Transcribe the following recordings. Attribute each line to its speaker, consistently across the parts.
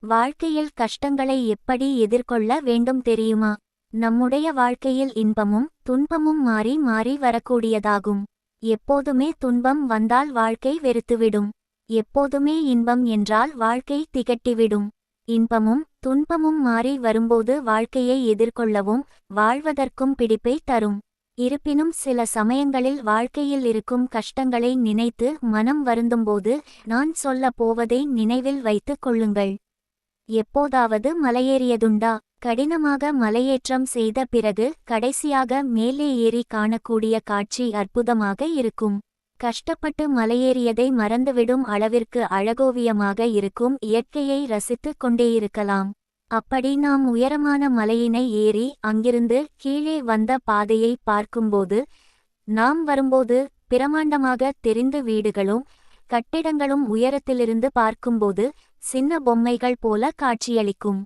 Speaker 1: வாழ்க்கையில் கஷ்டங்களை எப்படி எதிர்கொள்ள வேண்டும் தெரியுமா? நம்முடைய வாழ்க்கையில் இன்பமும் துன்பமும் மாறி மாறி வரக்கூடியதாகும். எப்போதுமே துன்பம் வந்தால் வாழ்க்கை வெறுத்துவிடும். எப்போதுமே இன்பம் என்றால் வாழ்க்கை திகட்டிவிடும். இன்பமும் துன்பமும் மாறி வரும்போது வாழ்க்கையை எதிர்கொள்ளவும் வாழ்வதற்கும் பிடிப்பை தரும். இருப்பினும் சில சமயங்களில் வாழ்க்கையில் இருக்கும் கஷ்டங்களை நினைத்து மனம் வருந்தும்போது நான் சொல்லப் போவதை நினைவில் வைத்துக் கொள்ளுங்கள். எப்போதாவது மலையேறியதுண்டா? கடினமாக மலையேற்றம் செய்த பிறகு கடைசியாக மேலே ஏறி காணக்கூடிய காட்சி அற்புதமாக இருக்கும். கஷ்டப்பட்டு மலையேறியதை மறந்துவிடும் அளவிற்கு அழகோவியமாக இருக்கும் இயற்கையை ரசித்துக் கொண்டேயிருக்கலாம். அப்படி நாம் உயரமான மலையினை ஏறி அங்கிருந்து கீழே வந்த பாதையை பார்க்கும்போது, நாம் வரும்போது பிரமாண்டமாக தெரிந்து வீடுகளும் கட்டிடங்களும் உயரத்திலிருந்து பார்க்கும்போது சின்ன பொம்மைகள் போல காட்சியளிக்கும்.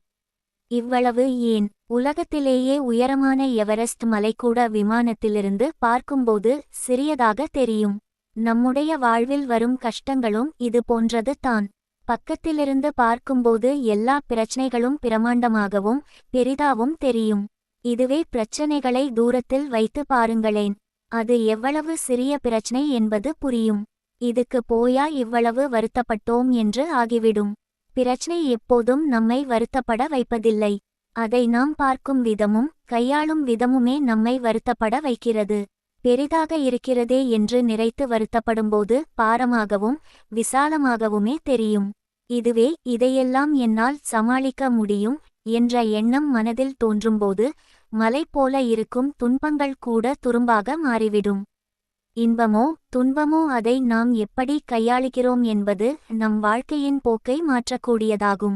Speaker 1: இவ்வளவு ஏன், உலகத்திலேயே உயரமான எவரெஸ்ட் மலைக்கூட விமானத்திலிருந்து பார்க்கும்போது சிறியதாக தெரியும். நம்முடைய வாழ்வில் வரும் கஷ்டங்களும் இது போன்றது தான். பக்கத்திலிருந்து பார்க்கும்போது எல்லா பிரச்சனைகளும் பிரமாண்டமாகவும் பெரிதாவும் தெரியும். இதுவே பிரச்சனைகளை தூரத்தில் வைத்து பாருங்களேன், அது எவ்வளவு சிறிய பிரச்சனை என்பது புரியும். இதுக்கு போயா இவ்வளவு வருத்தப்பட்டோம் என்று ஆகிவிடும். பிரச்சனை எப்போதும் நம்மை வருத்தப்பட வைப்பதில்லை. அதை நாம் பார்க்கும் விதமும் கையாளும் விதமுமே நம்மை வருத்தப்பட வைக்கிறது. பெரிதாக இருக்கிறதே என்று நிறைத்து வருத்தப்படும்போது பாரமாகவும் விசாலமாகவுமே தெரியும். இதுவே இதையெல்லாம் என்னால் சமாளிக்க முடியும் என்ற எண்ணம் மனதில் தோன்றும்போது மலை போல இருக்கும் துன்பங்கள் கூட துரும்பாக மாறிவிடும். இன்பமோ துன்பமோ அதை நாம் எப்படி கையாளுகிறோம் என்பது நம் வாழ்க்கையின் போக்கை மாற்றக்கூடியதாகும்.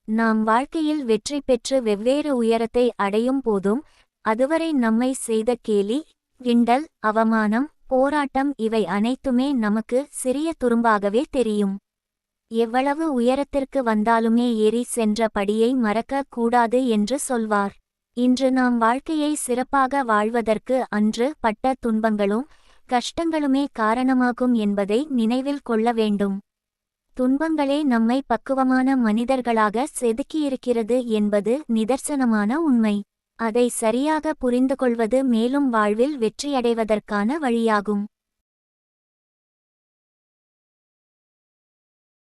Speaker 1: நாம் வாழ்க்கையில் வெற்றி பெற்று வெவ்வேறு உயரத்தை அடையும் போதும் அதுவரை நம்மை செய்த கேலி கிண்டல் அவமானம் போராட்டம் இவை அனைத்துமே நமக்கு சிறிய துரும்பாகவே தெரியும். எவ்வளவு உயரத்திற்கு வந்தாலுமே ஏறி சென்ற படியை மறக்க கூடாது என்று சொல்வார். இன்று நாம் வாழ்க்கையை சிறப்பாக வாழ்வதற்கு அன்று பட்ட துன்பங்களும் கஷ்டங்களுமே காரணமாகும் என்பதை நினைவில் கொள்ள வேண்டும். துன்பங்களே நம்மை பக்குவமான மனிதர்களாக செதுக்கியிருக்கிறது என்பது நிதர்சனமான உண்மை. அதை சரியாக புரிந்துகொள்வது மேலும் வாழ்வில் வெற்றியடைவதற்கான வழியாகும்.